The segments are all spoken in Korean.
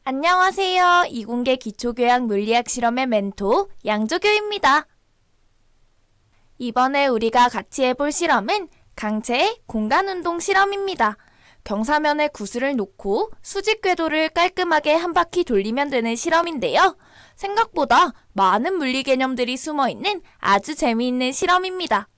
안녕하세요. 이공계 기초교양 물리학 실험의 멘토 양조교입니다. 이번에 우리가 같이 해볼 실험은 강체의 공간운동 실험입니다. 경사면에 구슬을 놓고 수직 궤도를 깔끔하게 한 바퀴 돌리면 되는 실험인데요. 생각보다 많은 물리 개념들이 숨어있는 아주 재미있는 실험입니다.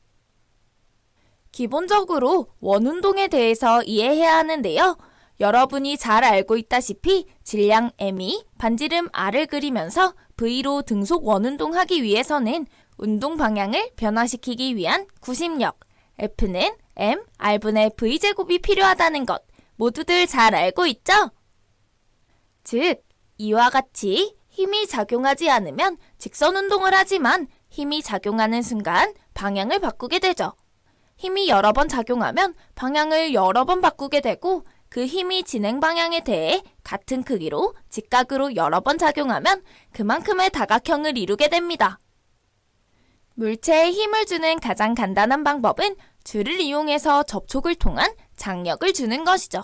기본적으로 원운동에 대해서 이해해야 하는데요. 여러분이 잘 알고 있다시피 질량 M이 반지름 R을 그리면서 V로 등속 원운동하기 위해서는 운동 방향을 변화시키기 위한 구심력 F는 M, R분의 V제곱이 필요하다는 것 모두들 잘 알고 있죠? 즉, 이와 같이 힘이 작용하지 않으면 직선 운동을 하지만 힘이 작용하는 순간 방향을 바꾸게 되죠. 힘이 여러 번 작용하면 방향을 여러 번 바꾸게 되고 그 힘이 진행 방향에 대해 같은 크기로 직각으로 여러 번 작용하면 그만큼의 다각형을 이루게 됩니다. 물체에 힘을 주는 가장 간단한 방법은 줄을 이용해서 접촉을 통한 장력을 주는 것이죠.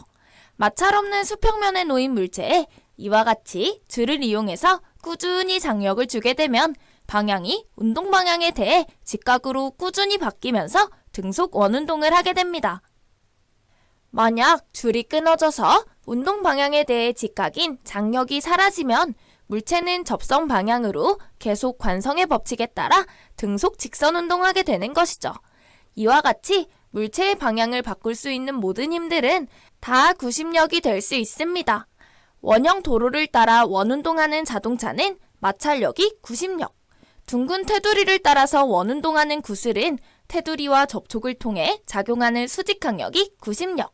마찰 없는 수평면에 놓인 물체에 이와 같이 줄을 이용해서 꾸준히 장력을 주게 되면 방향이 운동 방향에 대해 직각으로 꾸준히 바뀌면서 등속 원운동을 하게 됩니다. 만약 줄이 끊어져서 운동 방향에 대해 직각인 장력이 사라지면 물체는 접선 방향으로 계속 관성의 법칙에 따라 등속 직선 운동하게 되는 것이죠. 이와 같이 물체의 방향을 바꿀 수 있는 모든 힘들은 다 구심력이 될 수 있습니다. 원형 도로를 따라 원운동하는 자동차는 마찰력이 구심력, 둥근 테두리를 따라서 원운동하는 구슬은 테두리와 접촉을 통해 작용하는 수직항력이 구심력,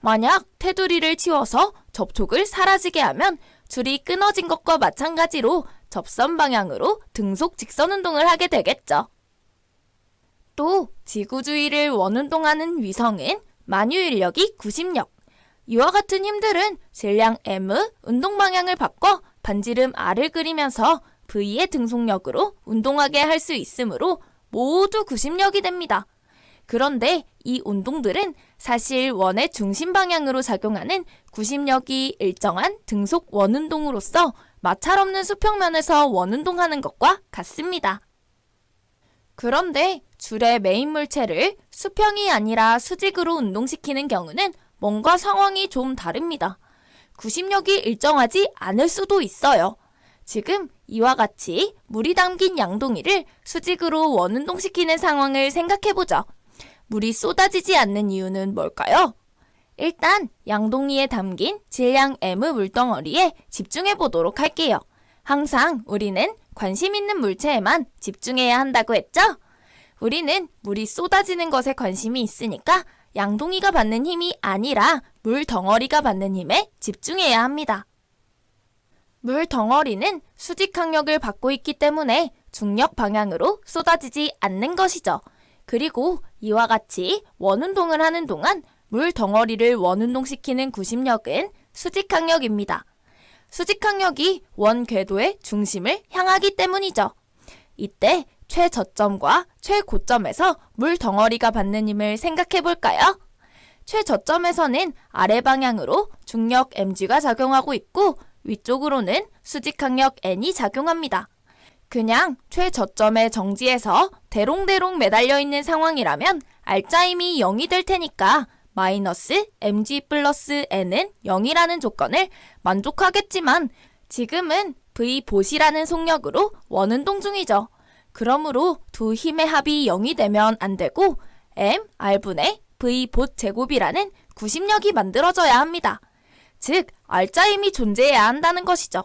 만약 테두리를 치워서 접촉을 사라지게 하면 줄이 끊어진 것과 마찬가지로 접선 방향으로 등속 직선 운동을 하게 되겠죠. 또 지구 주위를 원운동하는 위성은 만유인력이 구심력, 이와 같은 힘들은 질량 M, 운동 방향을 바꿔 반지름 R을 그리면서 V의 등속력으로 운동하게 할 수 있으므로 모두 구심력이 됩니다. 그런데 이 운동들은 사실 원의 중심 방향으로 작용하는 구심력이 일정한 등속 원운동으로서 마찰 없는 수평면에서 원운동하는 것과 같습니다. 그런데 줄의 메인 물체를 수평이 아니라 수직으로 운동시키는 경우는 뭔가 상황이 좀 다릅니다. 구심력이 일정하지 않을 수도 있어요. 지금 이와 같이 물이 담긴 양동이를 수직으로 원운동시키는 상황을 생각해보죠. 물이 쏟아지지 않는 이유는 뭘까요? 일단 양동이에 담긴 질량 M 물덩어리에 집중해 보도록 할게요. 항상 우리는 관심 있는 물체에만 집중해야 한다고 했죠? 우리는 물이 쏟아지는 것에 관심이 있으니까 양동이가 받는 힘이 아니라 물덩어리가 받는 힘에 집중해야 합니다. 물덩어리는 수직항력을 받고 있기 때문에 중력 방향으로 쏟아지지 않는 것이죠. 그리고 이와 같이 원운동을 하는 동안 물덩어리를 원운동시키는 구심력은 수직항력입니다. 수직항력이 원 궤도의 중심을 향하기 때문이죠. 이때 최저점과 최고점에서 물덩어리가 받는 힘을 생각해 볼까요? 최저점에서는 아래 방향으로 중력 mg가 작용하고 있고 위쪽으로는 수직항력 n이 작용합니다. 그냥 최저점의 정지에서 대롱대롱 매달려 있는 상황이라면 알짜힘이 0이 될 테니까 마이너스 mg 플러스 n은 0이라는 조건을 만족하겠지만 지금은 V봇이라는 속력으로 원운동 중이죠. 그러므로 두 힘의 합이 0이 되면 안 되고 m, r분의 V봇 제곱이라는 구심력이 만들어져야 합니다. 즉, 알짜힘이 존재해야 한다는 것이죠.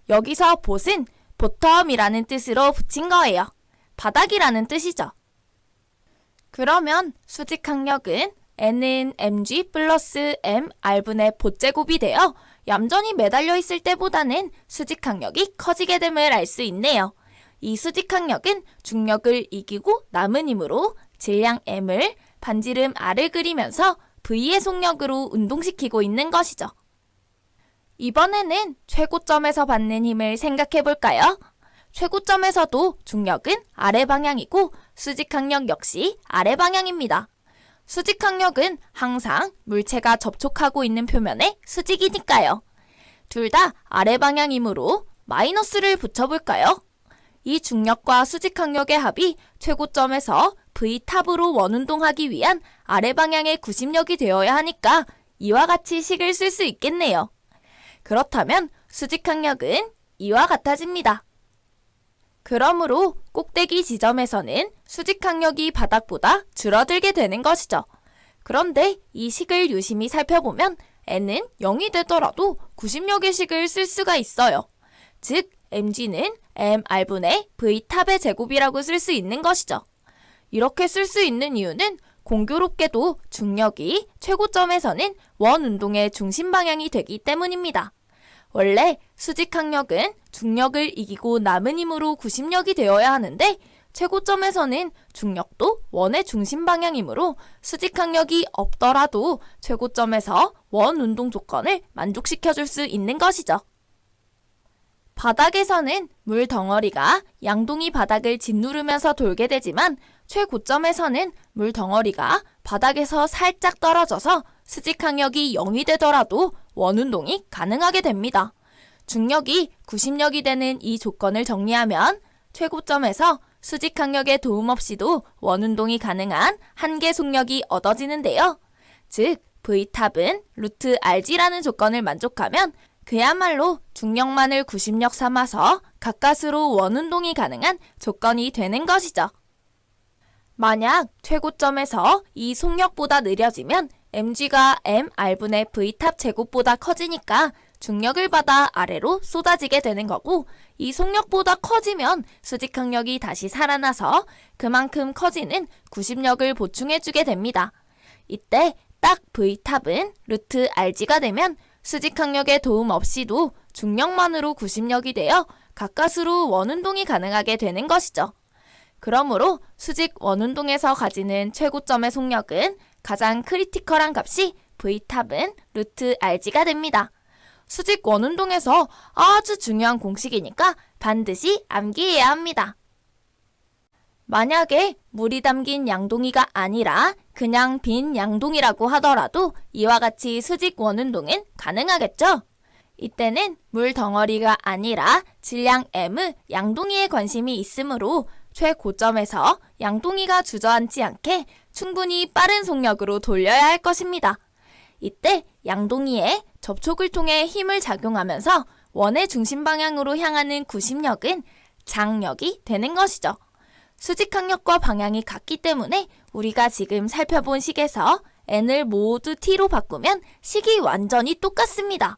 여기서 봇은 보텀이라는 뜻으로 붙인 거예요. 바닥이라는 뜻이죠. 그러면 수직항력은 n은 mg 플러스 m r분의 봇제곱이 되어 얌전히 매달려 있을 때보다는 수직항력이 커지게 됨을 알 수 있네요. 이 수직항력은 중력을 이기고 남은 힘으로 질량 m을 반지름 r을 그리면서 V의 속력으로 운동시키고 있는 것이죠. 이번에는 최고점에서 받는 힘을 생각해 볼까요? 최고점에서도 중력은 아래 방향이고 수직항력 역시 아래 방향입니다. 수직항력은 항상 물체가 접촉하고 있는 표면의 수직이니까요. 둘 다 아래 방향이므로 마이너스를 붙여볼까요? 이 중력과 수직항력의 합이 최고점에서 V탑으로 원운동하기 위한 아래 방향의 구심력이 되어야 하니까 이와 같이 식을 쓸 수 있겠네요. 그렇다면 수직항력은 이와 같아집니다. 그러므로 꼭대기 지점에서는 수직항력이 바닥보다 줄어들게 되는 것이죠. 그런데 이 식을 유심히 살펴보면 n은 0이 되더라도 구심력의 식을 쓸 수가 있어요. 즉, mg는 mr분의 v탑의 제곱이라고 쓸 수 있는 것이죠. 이렇게 쓸 수 있는 이유는 공교롭게도 중력이 최고점에서는 원운동의 중심 방향이 되기 때문입니다. 원래 수직항력은 중력을 이기고 남은 힘으로 구심력이 되어야 하는데 최고점에서는 중력도 원의 중심 방향이므로 수직항력이 없더라도 최고점에서 원운동 조건을 만족시켜줄 수 있는 것이죠. 바닥에서는 물 덩어리가 양동이 바닥을 짓누르면서 돌게 되지만 최고점에서는 물 덩어리가 바닥에서 살짝 떨어져서 수직항력이 0이 되더라도 원운동이 가능하게 됩니다. 중력이 구심력이 되는 이 조건을 정리하면 최고점에서 수직항력의 도움 없이도 원운동이 가능한 한계 속력이 얻어지는데요. 즉, V탑은 루트 RG라는 조건을 만족하면 그야말로 중력만을 구심력 삼아서 가까스로 원운동이 가능한 조건이 되는 것이죠. 만약 최고점에서 이 속력보다 느려지면 mg가 mr분의 v탑 제곱보다 커지니까 중력을 받아 아래로 쏟아지게 되는 거고, 이 속력보다 커지면 수직항력이 다시 살아나서 그만큼 커지는 구심력을 보충해주게 됩니다. 이때 딱 v탑은 루트 rg가 되면 수직항력의 도움 없이도 중력만으로 구심력이 되어 가까스로 원운동이 가능하게 되는 것이죠. 그러므로 수직 원운동에서 가지는 최고점의 속력은 가장 크리티컬한 값이 V탑은 루트 RG가 됩니다. 수직 원운동에서 아주 중요한 공식이니까 반드시 암기해야 합니다. 만약에 물이 담긴 양동이가 아니라 그냥 빈 양동이라고 하더라도 이와 같이 수직 원운동은 가능하겠죠? 이때는 물 덩어리가 아니라 질량 m, 양동이에 관심이 있으므로 최고점에서 양동이가 주저앉지 않게 충분히 빠른 속력으로 돌려야 할 것입니다. 이때 양동이에 접촉을 통해 힘을 작용하면서 원의 중심 방향으로 향하는 구심력은 장력이 되는 것이죠. 수직항력과 방향이 같기 때문에 우리가 지금 살펴본 식에서 n을 모두 t로 바꾸면 식이 완전히 똑같습니다.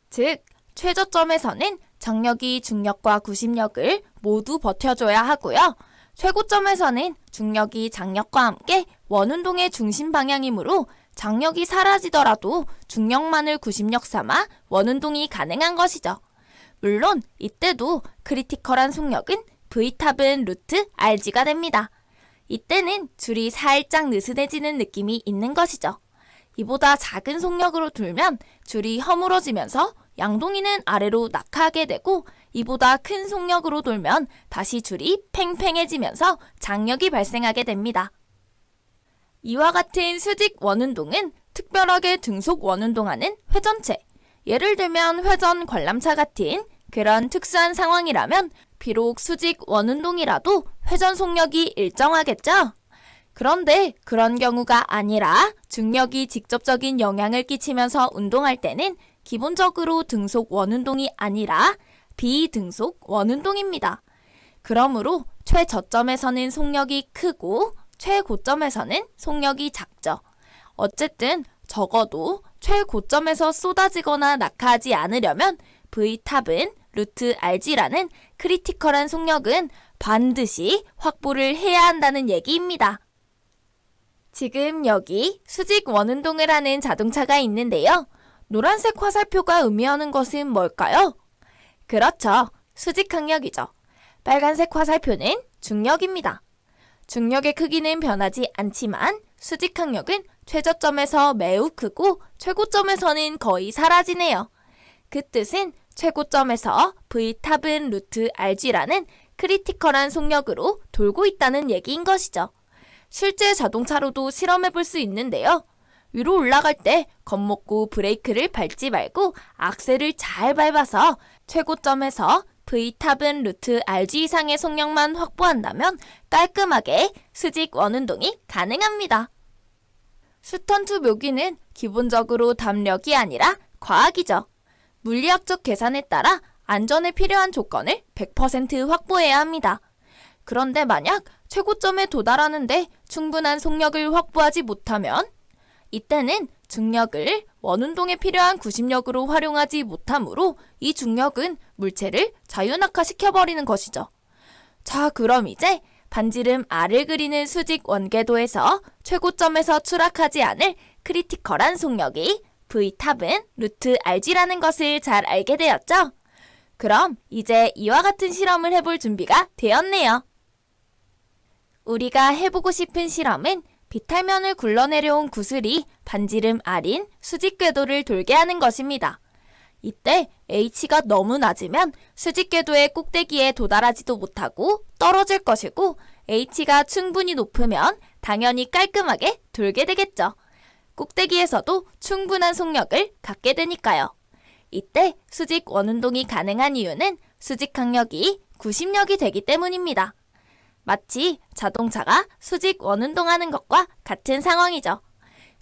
즉, 최저점에서는 장력이 중력과 구심력을 모두 버텨줘야 하고요. 최고점에서는 중력이 장력과 함께 원운동의 중심 방향이므로 장력이 사라지더라도 중력만을 구심력 삼아 원운동이 가능한 것이죠. 물론 이때도 크리티컬한 속력은 V탑은 루트 RG가 됩니다. 이때는 줄이 살짝 느슨해지는 느낌이 있는 것이죠. 이보다 작은 속력으로 돌면 줄이 허물어지면서 양동이는 아래로 낙하하게 되고, 이보다 큰 속력으로 돌면 다시 줄이 팽팽해지면서 장력이 발생하게 됩니다. 이와 같은 수직 원운동은 특별하게 등속 원운동하는 회전체, 예를 들면 회전 관람차 같은 그런 특수한 상황이라면 비록 수직 원운동이라도 회전 속력이 일정하겠죠? 그런데 그런 경우가 아니라 중력이 직접적인 영향을 끼치면서 운동할 때는 기본적으로 등속 원운동이 아니라 비등속 원운동입니다. 그러므로 최저점에서는 속력이 크고 최고점에서는 속력이 작죠. 어쨌든 적어도 최고점에서 쏟아지거나 낙하하지 않으려면 V탑은 루트 RG라는 크리티컬한 속력은 반드시 확보를 해야 한다는 얘기입니다. 지금 여기 수직 원운동을 하는 자동차가 있는데요. 노란색 화살표가 의미하는 것은 뭘까요? 그렇죠. 수직항력이죠. 빨간색 화살표는 중력입니다. 중력의 크기는 변하지 않지만 수직항력은 최저점에서 매우 크고 최고점에서는 거의 사라지네요. 그 뜻은 최고점에서 V탑은 루트 RG라는 크리티컬한 속력으로 돌고 있다는 얘기인 것이죠. 실제 자동차로도 실험해 볼 수 있는데요. 위로 올라갈 때 겁먹고 브레이크를 밟지 말고 악셀을 잘 밟아서 최고점에서 V탑은 루트 RG 이상의 속력만 확보한다면 깔끔하게 수직 원운동이 가능합니다. 스턴트 묘기는 기본적으로 담력이 아니라 과학이죠. 물리학적 계산에 따라 안전에 필요한 조건을 100% 확보해야 합니다. 그런데 만약 최고점에 도달하는데 충분한 속력을 확보하지 못하면 이때는 중력을 원운동에 필요한 구심력으로 활용하지 못하므로 이 중력은 물체를 자유낙하시켜버리는 것이죠. 자, 그럼 이제 반지름 R을 그리는 수직 원궤도에서 최고점에서 추락하지 않을 크리티컬한 속력이 V탑은 루트 RG라는 것을 잘 알게 되었죠? 그럼 이제 이와 같은 실험을 해볼 준비가 되었네요. 우리가 해보고 싶은 실험은 비탈면을 굴러내려온 구슬이 반지름 R인 수직 궤도를 돌게 하는 것입니다. 이때 H가 너무 낮으면 수직 궤도의 꼭대기에 도달하지도 못하고 떨어질 것이고 H가 충분히 높으면 당연히 깔끔하게 돌게 되겠죠. 꼭대기에서도 충분한 속력을 갖게 되니까요. 이때 수직 원운동이 가능한 이유는 수직 항력이 구심력이 되기 때문입니다. 마치 자동차가 수직 원운동하는 것과 같은 상황이죠.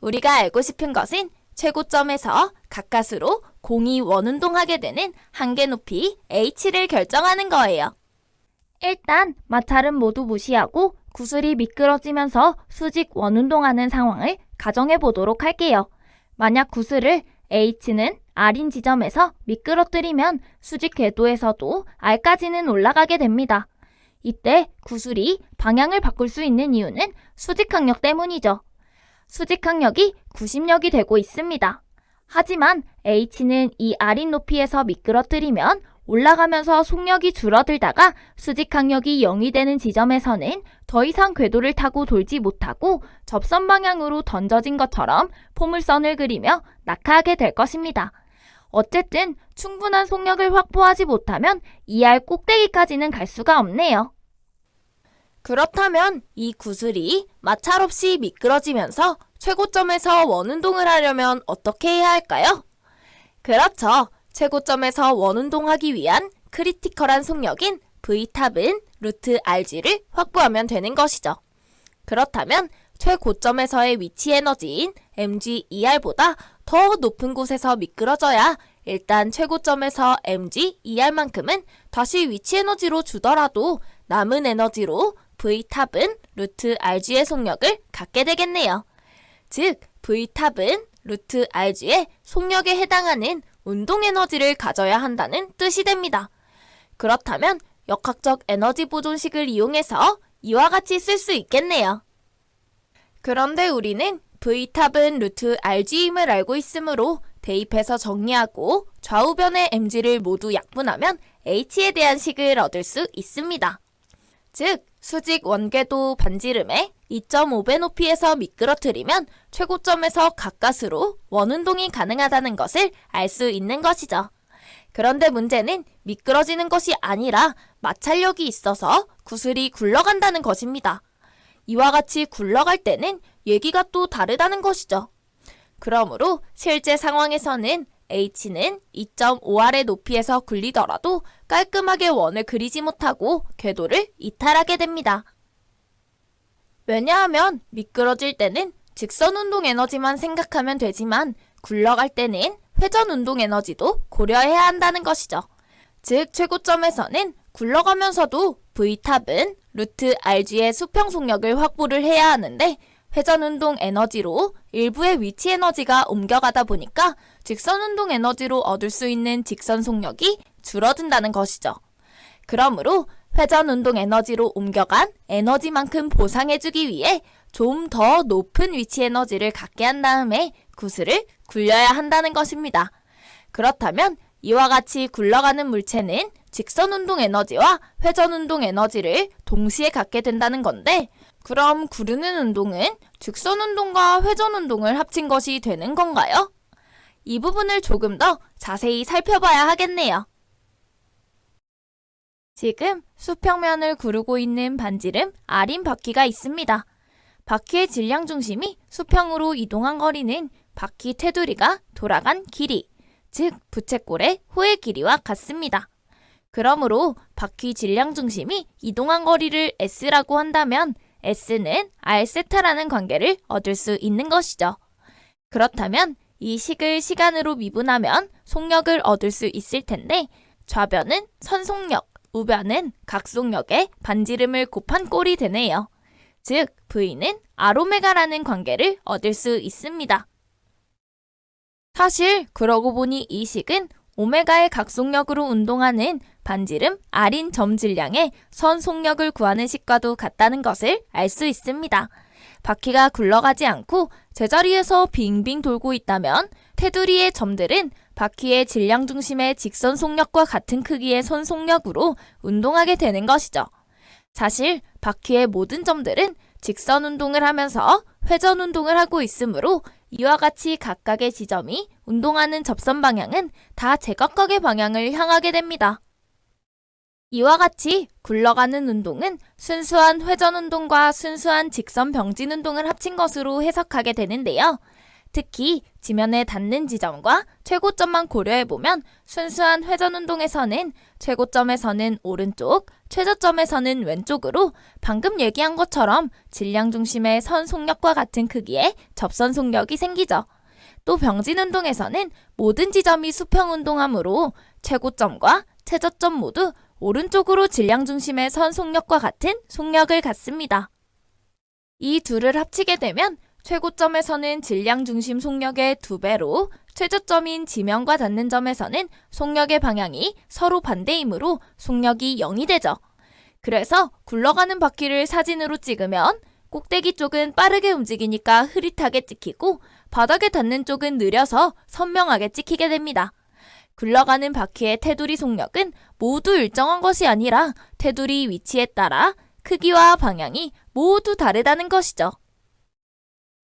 우리가 알고 싶은 것은 최고점에서 가까스로 공이 원운동하게 되는 한계 높이 H를 결정하는 거예요. 일단 마찰은 모두 무시하고 구슬이 미끄러지면서 수직 원운동하는 상황을 가정해 보도록 할게요. 만약 구슬을 H는 R인 지점에서 미끄러뜨리면 수직 궤도에서도 R까지는 올라가게 됩니다. 이때 구슬이 방향을 바꿀 수 있는 이유는 수직항력 때문이죠. 수직항력이 구심력이 되고 있습니다. 하지만 H는 이 R인 높이에서 미끄러뜨리면 올라가면서 속력이 줄어들다가 수직항력이 0이 되는 지점에서는 더 이상 궤도를 타고 돌지 못하고 접선 방향으로 던져진 것처럼 포물선을 그리며 낙하하게 될 것입니다. 어쨌든 충분한 속력을 확보하지 못하면 이 R 꼭대기까지는 갈 수가 없네요. 그렇다면 이 구슬이 마찰 없이 미끄러지면서 최고점에서 원운동을 하려면 어떻게 해야 할까요? 그렇죠. 최고점에서 원운동하기 위한 크리티컬한 속력인 V탑은 루트 RG를 확보하면 되는 것이죠. 그렇다면 최고점에서의 위치 에너지인 mg2r보다 더 높은 곳에서 미끄러져야 일단 최고점에서 mg2r만큼은 다시 위치 에너지로 주더라도 남은 에너지로 V탑은 루트 RG의 속력을 갖게 되겠네요. 즉, V탑은 루트 RG의 속력에 해당하는 운동 에너지를 가져야 한다는 뜻이 됩니다. 그렇다면 역학적 에너지 보존식을 이용해서 이와 같이 쓸 수 있겠네요. 그런데 우리는 V탑은 루트 RG임을 알고 있으므로 대입해서 정리하고 좌우변의 mg를 모두 약분하면 h에 대한 식을 얻을 수 있습니다. 즉, 수직 원궤도 반지름에 2.5배 높이에서 미끄러뜨리면 최고점에서 가까스로 원운동이 가능하다는 것을 알 수 있는 것이죠. 그런데 문제는 미끄러지는 것이 아니라 마찰력이 있어서 구슬이 굴러간다는 것입니다. 이와 같이 굴러갈 때는 얘기가 또 다르다는 것이죠. 그러므로 실제 상황에서는 H는 2.5r의 높이에서 굴리더라도 깔끔하게 원을 그리지 못하고 궤도를 이탈하게 됩니다. 왜냐하면 미끄러질 때는 직선 운동 에너지만 생각하면 되지만 굴러갈 때는 회전 운동 에너지도 고려해야 한다는 것이죠. 즉, 최고점에서는 굴러가면서도 V탑은 루트 RG의 수평 속력을 확보를 해야 하는데 회전 운동 에너지로 일부의 위치 에너지가 옮겨가다 보니까 직선 운동 에너지로 얻을 수 있는 직선 속력이 줄어든다는 것이죠. 그러므로 회전 운동 에너지로 옮겨간 에너지만큼 보상해주기 위해 좀 더 높은 위치 에너지를 갖게 한 다음에 구슬을 굴려야 한다는 것입니다. 그렇다면 이와 같이 굴러가는 물체는 직선 운동 에너지와 회전 운동 에너지를 동시에 갖게 된다는 건데, 그럼 구르는 운동은 직선 운동과 회전 운동을 합친 것이 되는 건가요? 이 부분을 조금 더 자세히 살펴봐야 하겠네요. 지금 수평면을 구르고 있는 반지름 R인 바퀴가 있습니다. 바퀴의 질량 중심이 수평으로 이동한 거리는 바퀴 테두리가 돌아간 길이, 즉 부채꼴의 호의 길이와 같습니다. 그러므로 바퀴 질량 중심이 이동한 거리를 S라고 한다면 S는 R세타라는 관계를 얻을 수 있는 것이죠. 그렇다면 이 식을 시간으로 미분하면 속력을 얻을 수 있을 텐데 좌변은 선속력, 우변은 각속력의 반지름을 곱한 꼴이 되네요. 즉 V는 R오메가라는 관계를 얻을 수 있습니다. 사실 그러고 보니 이 식은 오메가의 각속력으로 운동하는 반지름 R인 점 질량의 선 속력을 구하는 식과도 같다는 것을 알 수 있습니다. 바퀴가 굴러가지 않고 제자리에서 빙빙 돌고 있다면 테두리의 점들은 바퀴의 질량 중심의 직선 속력과 같은 크기의 선 속력으로 운동하게 되는 것이죠. 사실 바퀴의 모든 점들은 직선 운동을 하면서 회전 운동을 하고 있으므로 이와 같이 각각의 지점이 운동하는 접선 방향은 다 제각각의 방향을 향하게 됩니다. 이와 같이 굴러가는 운동은 순수한 회전 운동과 순수한 직선 병진 운동을 합친 것으로 해석하게 되는데요. 특히 지면에 닿는 지점과 최고점만 고려해보면 순수한 회전 운동에서는 최고점에서는 오른쪽, 최저점에서는 왼쪽으로 방금 얘기한 것처럼 질량 중심의 선 속력과 같은 크기의 접선 속력이 생기죠. 또 병진 운동에서는 모든 지점이 수평 운동하므로 최고점과 최저점 모두 오른쪽으로 질량 중심의 선 속력과 같은 속력을 갖습니다. 이 둘을 합치게 되면 최고점에서는 질량 중심 속력의 2배로 최저점인 지면과 닿는 점에서는 속력의 방향이 서로 반대이므로 속력이 0이 되죠. 그래서 굴러가는 바퀴를 사진으로 찍으면 꼭대기 쪽은 빠르게 움직이니까 흐릿하게 찍히고 바닥에 닿는 쪽은 느려서 선명하게 찍히게 됩니다. 굴러가는 바퀴의 테두리 속력은 모두 일정한 것이 아니라 테두리 위치에 따라 크기와 방향이 모두 다르다는 것이죠.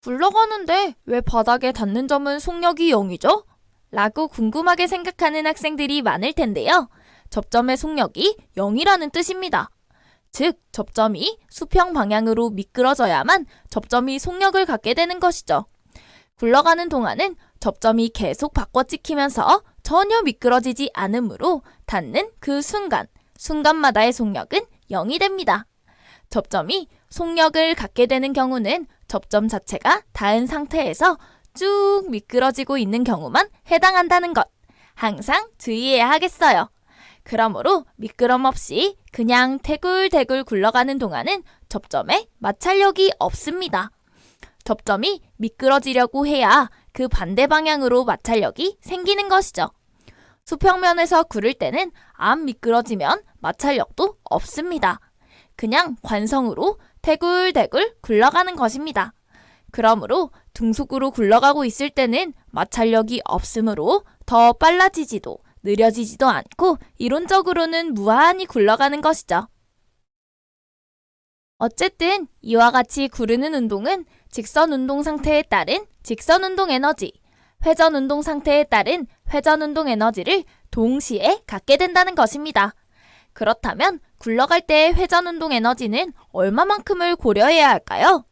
굴러가는데 왜 바닥에 닿는 점은 속력이 0이죠? 라고 궁금하게 생각하는 학생들이 많을 텐데요. 접점의 속력이 0이라는 뜻입니다. 즉, 접점이 수평 방향으로 미끄러져야만 접점이 속력을 갖게 되는 것이죠. 굴러가는 동안은 접점이 계속 바꿔 찍히면서 전혀 미끄러지지 않으므로 닿는 그 순간마다의 속력은 0이 됩니다. 접점이 속력을 갖게 되는 경우는 접점 자체가 닿은 상태에서 쭉 미끄러지고 있는 경우만 해당한다는 것 항상 주의해야 하겠어요. 그러므로 미끄럼 없이 그냥 대굴대굴 굴러가는 동안은 접점에 마찰력이 없습니다. 접점이 미끄러지려고 해야 그 반대 방향으로 마찰력이 생기는 것이죠. 수평면에서 구를 때는 안 미끄러지면 마찰력도 없습니다. 그냥 관성으로 대굴대굴 굴러가는 것입니다. 그러므로 등속으로 굴러가고 있을 때는 마찰력이 없으므로 더 빨라지지도 느려지지도 않고 이론적으로는 무한히 굴러가는 것이죠. 어쨌든 이와 같이 구르는 운동은 직선 운동 상태에 따른 직선 운동 에너지, 회전 운동 상태에 따른 회전 운동 에너지를 동시에 갖게 된다는 것입니다. 그렇다면 굴러갈 때의 회전 운동 에너지는 얼마만큼을 고려해야 할까요?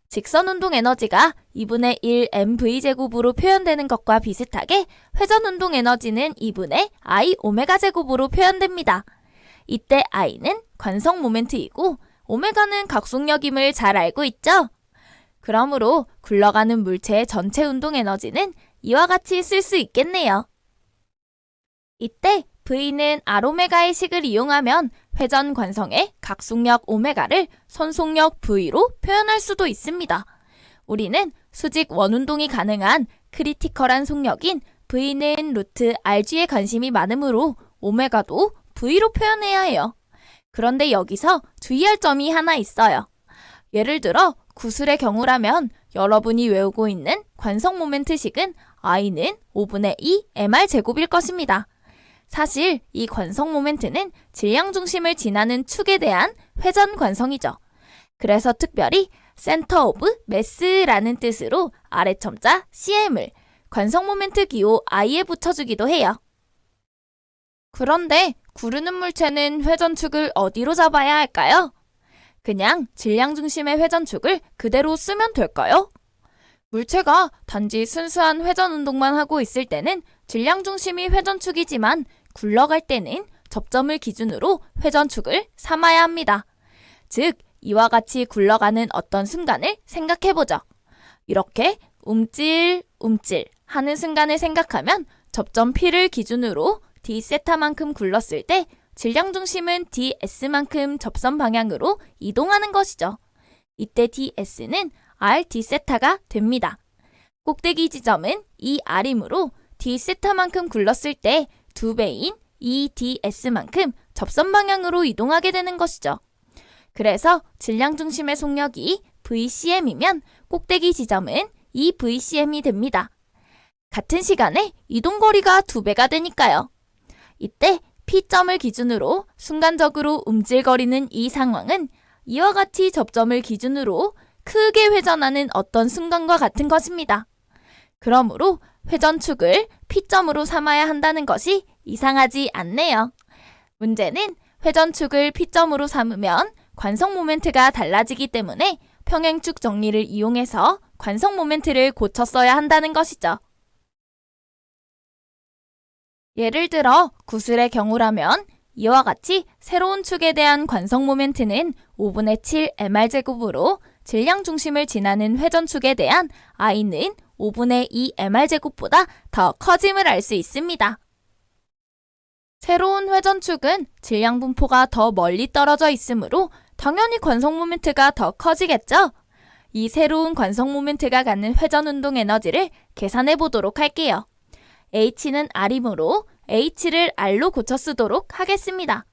직선 운동 에너지가 2분의 1 mv제곱으로 표현되는 것과 비슷하게 회전 운동 에너지는 2분의 I 오메가 제곱으로 표현됩니다. 이때 I는 관성 모멘트이고 오메가는 각속력임을 잘 알고 있죠? 그러므로 굴러가는 물체의 전체 운동 에너지는 이와 같이 쓸 수 있겠네요. 이때 V는 R오메가의 식을 이용하면 회전 관성의 각속력 오메가를 선속력 V로 표현할 수도 있습니다. 우리는 수직 원운동이 가능한 크리티컬한 속력인 V는 루트 RG에 관심이 많으므로 오메가도 V로 표현해야 해요. 그런데 여기서 주의할 점이 하나 있어요. 예를 들어 구슬의 경우라면 여러분이 외우고 있는 관성 모멘트식은 I는 5분의 2 mr 제곱일 것입니다. 사실 이 관성 모멘트는 질량 중심을 지나는 축에 대한 회전 관성이죠. 그래서 특별히 센터 오브 매스라는 뜻으로 아래 첨자 CM을 관성 모멘트 기호 I에 붙여주기도 해요. 그런데 구르는 물체는 회전축을 어디로 잡아야 할까요? 그냥 질량 중심의 회전축을 그대로 쓰면 될까요? 물체가 단지 순수한 회전 운동만 하고 있을 때는 질량 중심이 회전축이지만 굴러갈 때는 접점을 기준으로 회전축을 삼아야 합니다. 즉, 이와 같이 굴러가는 어떤 순간을 생각해보죠. 이렇게 움찔움찔 하는 순간을 생각하면 접점 P를 기준으로 d세타만큼 굴렀을 때 질량 중심은 ds만큼 접선 방향으로 이동하는 것이죠. 이때 ds는 r d세타가 됩니다. 꼭대기 지점은 이 r이므로 d세타만큼 굴렀을 때 2배인 2ds만큼 접선 방향으로 이동하게 되는 것이죠. 그래서 질량 중심의 속력이 vcm이면 꼭대기 지점은 2vcm이 됩니다. 같은 시간에 이동거리가 2배가 되니까요. 이때 P점을 기준으로 순간적으로 움찔거리는 이 상황은 이와 같이 접점을 기준으로 크게 회전하는 어떤 순간과 같은 것입니다. 그러므로 회전축을 P점으로 삼아야 한다는 것이 이상하지 않네요. 문제는 회전축을 P점으로 삼으면 관성 모멘트가 달라지기 때문에 평행축 정리를 이용해서 관성 모멘트를 고쳐 써야 한다는 것이죠. 예를 들어 구슬의 경우라면 이와 같이 새로운 축에 대한 관성 모멘트는 5분의 7 mr제곱으로 질량 중심을 지나는 회전축에 대한 i는 5분의 2 mr제곱보다 더 커짐을 알 수 있습니다. 새로운 회전축은 질량 분포가 더 멀리 떨어져 있으므로 당연히 관성 모멘트가 더 커지겠죠? 이 새로운 관성 모멘트가 갖는 회전 운동 에너지를 계산해 보도록 할게요. h는 r이므로 h를 r로 고쳐 쓰도록 하겠습니다.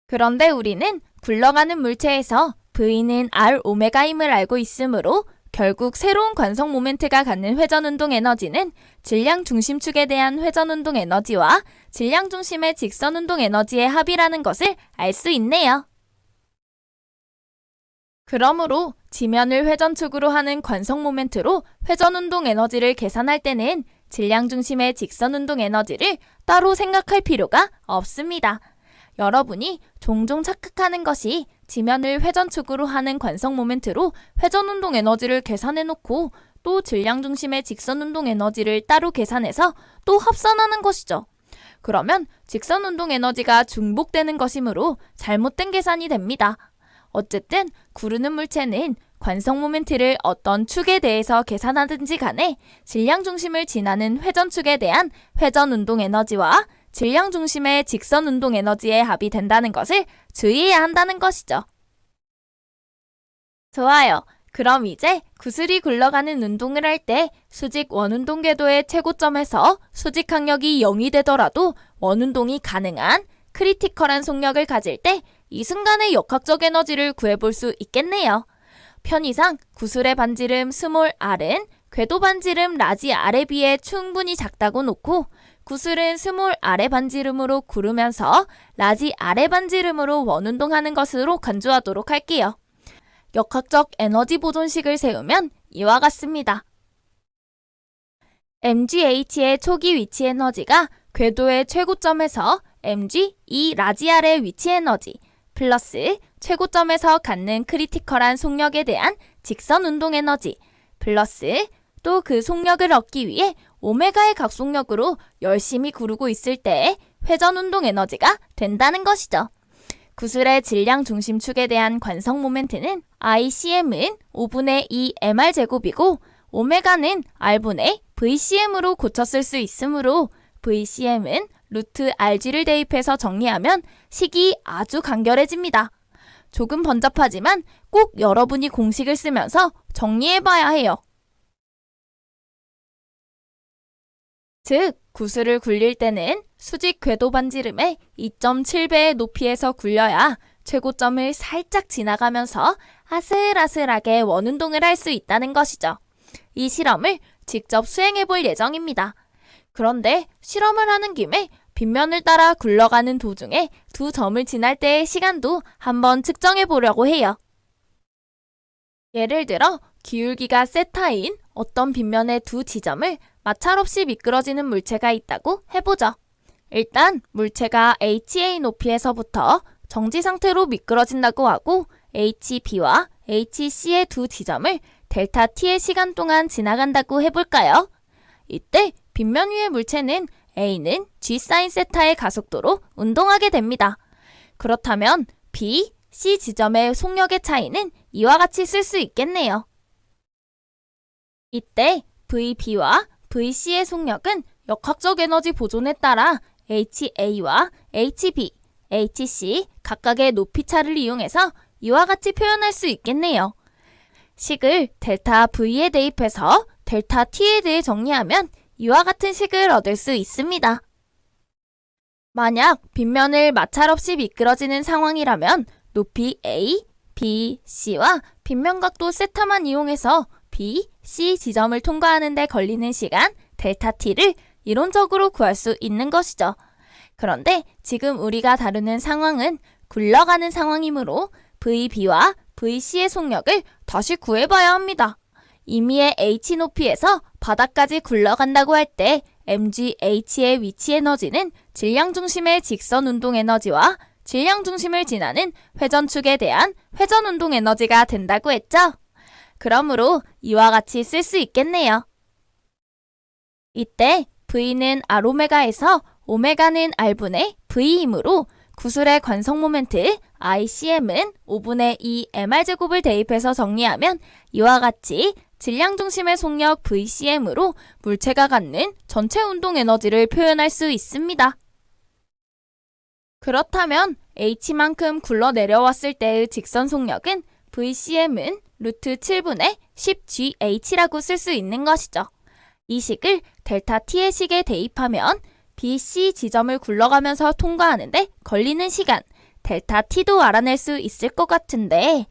그런데 우리는 굴러가는 물체에서 v는 r 오메가임을 알고 있으므로 결국 새로운 관성 모멘트가 갖는 회전 운동 에너지는 질량 중심축에 대한 회전 운동 에너지와 질량 중심의 직선 운동 에너지의 합이라는 것을 알 수 있네요. 그러므로 지면을 회전축으로 하는 관성 모멘트로 회전 운동 에너지를 계산할 때는 질량 중심의 직선 운동 에너지를 따로 생각할 필요가 없습니다. 여러분이 종종 착각하는 것이 지면을 회전축으로 하는 관성 모멘트로 회전 운동 에너지를 계산해 놓고 또 질량 중심의 직선 운동 에너지를 따로 계산해서 또 합산하는 것이죠. 그러면 직선 운동 에너지가 중복되는 것이므로 잘못된 계산이 됩니다. 어쨌든 구르는 물체는 관성 모멘트를 어떤 축에 대해서 계산하든지 간에 질량 중심을 지나는 회전축에 대한 회전 운동 에너지와 질량 중심의 직선 운동 에너지의 합이 된다는 것을 주의해야 한다는 것이죠. 좋아요. 그럼 이제 구슬이 굴러가는 운동을 할 때 수직 원운동 궤도의 최고점에서 수직 항력이 0이 되더라도 원운동이 가능한 크리티컬한 속력을 가질 때 이 순간의 역학적 에너지를 구해볼 수 있겠네요. 편의상 구슬의 반지름 스몰 r은 궤도 반지름 라지 r에 비해 충분히 작다고 놓고 구슬은 스몰 r의 반지름으로 구르면서 라지 r의 반지름으로 원운동하는 것으로 간주하도록 할게요. 역학적 에너지 보존식을 세우면 이와 같습니다. mgh의 초기 위치 에너지가 궤도의 최고점에서 mg 이 라지 r의 위치 에너지 플러스 최고점에서 갖는 크리티컬한 속력에 대한 직선 운동 에너지 플러스 또 그 속력을 얻기 위해 오메가의 각속력으로 열심히 구르고 있을 때 회전 운동 에너지가 된다는 것이죠. 구슬의 질량 중심축에 대한 관성 모멘트는 ICM은 5분의 2 mr제곱이고 오메가는 r분의 VCM으로 고쳐 쓸 수 있으므로 VCM은 루트 RG를 대입해서 정리하면 식이 아주 간결해집니다. 조금 번잡하지만 꼭 여러분이 공식을 쓰면서 정리해봐야 해요. 즉, 구슬을 굴릴 때는 수직 궤도 반지름의 2.7배의 높이에서 굴려야 최고점을 살짝 지나가면서 아슬아슬하게 원운동을 할 수 있다는 것이죠. 이 실험을 직접 수행해 볼 예정입니다. 그런데 실험을 하는 김에 빗면을 따라 굴러가는 도중에 두 점을 지날 때의 시간도 한번 측정해 보려고 해요. 예를 들어 기울기가 세타인 어떤 빗면의 두 지점을 마찰없이 미끄러지는 물체가 있다고 해보죠. 일단 물체가 HA 높이에서부터 정지 상태로 미끄러진다고 하고 HB와 HC의 두 지점을 델타 T의 시간 동안 지나간다고 해볼까요? 이때 빗면 위의 물체는 A는 G 사인 세타의 가속도로 운동하게 됩니다. 그렇다면 B, C 지점의 속력의 차이는 이와 같이 쓸 수 있겠네요. 이때 VB와 VC의 속력은 역학적 에너지 보존에 따라 HA와 HB, HC 각각의 높이차를 이용해서 이와 같이 표현할 수 있겠네요. 식을 델타 V에 대입해서 델타 T에 대해 정리하면 이와 같은 식을 얻을 수 있습니다. 만약 빗면을 마찰 없이 미끄러지는 상황이라면 높이 A, B, C와 빗면 각도 세타만 이용해서 B, C 지점을 통과하는 데 걸리는 시간 델타 T를 이론적으로 구할 수 있는 것이죠. 그런데 지금 우리가 다루는 상황은 굴러가는 상황이므로 VB와 VC의 속력을 다시 구해봐야 합니다. 임의의 H 높이에서 바닥까지 굴러간다고 할 때 mgH의 위치 에너지는 질량 중심의 직선 운동 에너지와 질량 중심을 지나는 회전축에 대한 회전 운동 에너지가 된다고 했죠? 그러므로 이와 같이 쓸 수 있겠네요. 이때 V는 R오메가에서 오메가는 R분의 V이므로 구슬의 관성 모멘트 ICM은 5분의 2 MR제곱을 대입해서 정리하면 이와 같이 질량 중심의 속력 VCM으로 물체가 갖는 전체 운동 에너지를 표현할 수 있습니다. 그렇다면 H만큼 굴러 내려왔을 때의 직선 속력은 VCM은 루트 7분의 10GH라고 쓸 수 있는 것이죠. 이 식을 델타 T의 식에 대입하면 BC 지점을 굴러가면서 통과하는데 걸리는 시간 델타 T도 알아낼 수 있을 것 같은데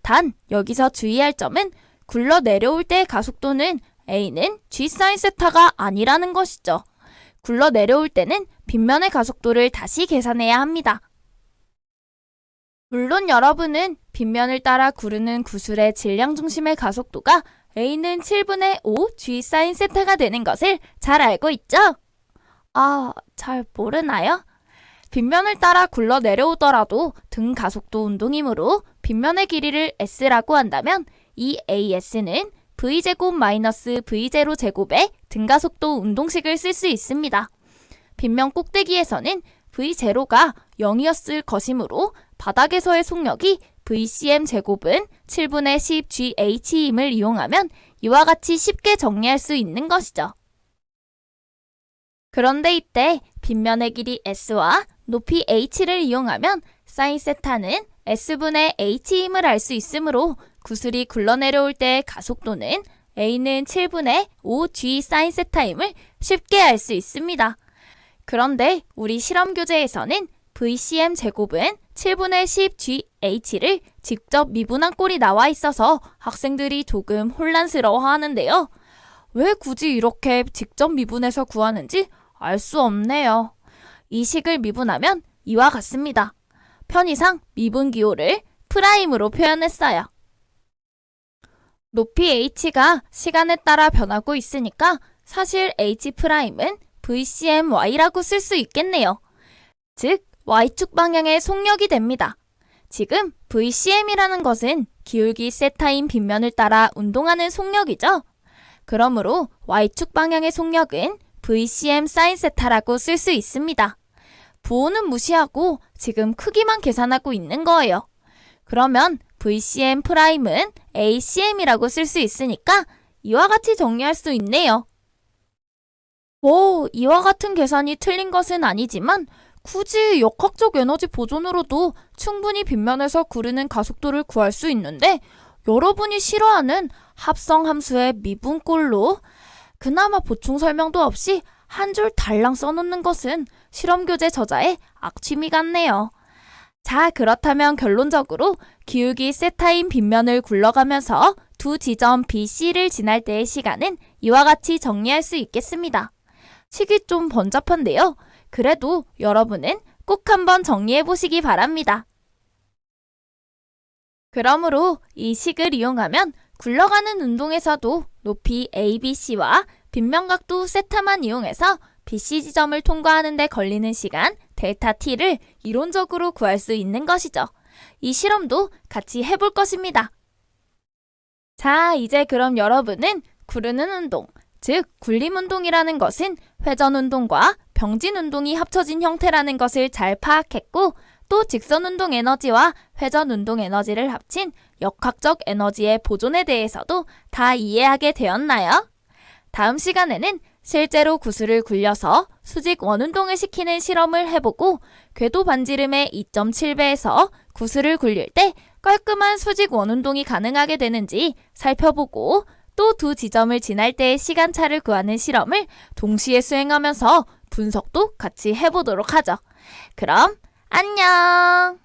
단 여기서 주의할 점은 굴러 내려올 때의 가속도는 A는 G 사인 세타가 아니라는 것이죠. 굴러 내려올 때는 빗면의 가속도를 다시 계산해야 합니다. 물론 여러분은 빗면을 따라 구르는 구슬의 질량 중심의 가속도가 A는 7분의 5 G 사인 세타가 되는 것을 잘 알고 있죠? 잘 모르나요? 빗면을 따라 굴러 내려오더라도 등 가속도 운동이므로 빗면의 길이를 S라고 한다면 이 AS는 V제곱 마이너스 V0 제곱의 등가속도 운동식을 쓸 수 있습니다. 빗면 꼭대기에서는 V0가 0이었을 것이므로 바닥에서의 속력이 VCM 제곱은 7분의 10GH임을 이용하면 이와 같이 쉽게 정리할 수 있는 것이죠. 그런데 이때 빗면의 길이 S와 높이 H를 이용하면 사인 세타는 S분의 H임을 알 수 있으므로 구슬이 굴러내려올 때의 가속도는 A는 7분의 5G 사인 세타임을 쉽게 알 수 있습니다. 그런데 우리 실험 교재에서는 VCM 제곱은 7분의 10GH를 직접 미분한 꼴이 나와 있어서 학생들이 조금 혼란스러워 하는데요. 왜 굳이 이렇게 직접 미분해서 구하는지 알 수 없네요. 이 식을 미분하면 이와 같습니다. 편의상 미분 기호를 프라임으로 표현했어요. 높이 h가 시간에 따라 변하고 있으니까 사실 h'은 VCMy라고 쓸 수 있겠네요. 즉, y축 방향의 속력이 됩니다. 지금 VCM이라는 것은 기울기 세타인 빗면을 따라 운동하는 속력이죠. 그러므로 y축 방향의 속력은 VCM 사인 세타라고 쓸 수 있습니다. 부호는 무시하고 지금 크기만 계산하고 있는 거예요. 그러면 VCM 프라임은 ACM이라고 쓸 수 있으니까 이와 같이 정리할 수 있네요. 이와 같은 계산이 틀린 것은 아니지만 굳이 역학적 에너지 보존으로도 충분히 빗면에서 구르는 가속도를 구할 수 있는데 여러분이 싫어하는 합성 함수의 미분꼴로 그나마 보충 설명도 없이 한 줄 달랑 써놓는 것은 실험교재 저자의 악취미 같네요. 자, 그렇다면 결론적으로 기울기 세타인 빗면을 굴러가면서 두 지점 BC를 지날 때의 시간은 이와 같이 정리할 수 있겠습니다. 식이 좀 번잡한데요. 그래도 여러분은 꼭 한번 정리해 보시기 바랍니다. 그러므로 이 식을 이용하면 굴러가는 운동에서도 높이 ABC와 빗면각도 세타만 이용해서 BC 지점을 통과하는 데 걸리는 시간 델타 T를 이론적으로 구할 수 있는 것이죠. 이 실험도 같이 해볼 것입니다. 자, 이제 그럼 여러분은 구르는 운동, 즉 굴림 운동이라는 것은 회전 운동과 병진 운동이 합쳐진 형태라는 것을 잘 파악했고, 또 직선 운동 에너지와 회전 운동 에너지를 합친 역학적 에너지의 보존에 대해서도 다 이해하게 되었나요? 다음 시간에는 실제로 구슬을 굴려서 수직 원운동을 시키는 실험을 해보고, 궤도 반지름의 2.7배에서 구슬을 굴릴 때 깔끔한 수직 원운동이 가능하게 되는지 살펴보고, 또 두 지점을 지날 때의 시간차를 구하는 실험을 동시에 수행하면서 분석도 같이 해보도록 하죠. 그럼 안녕!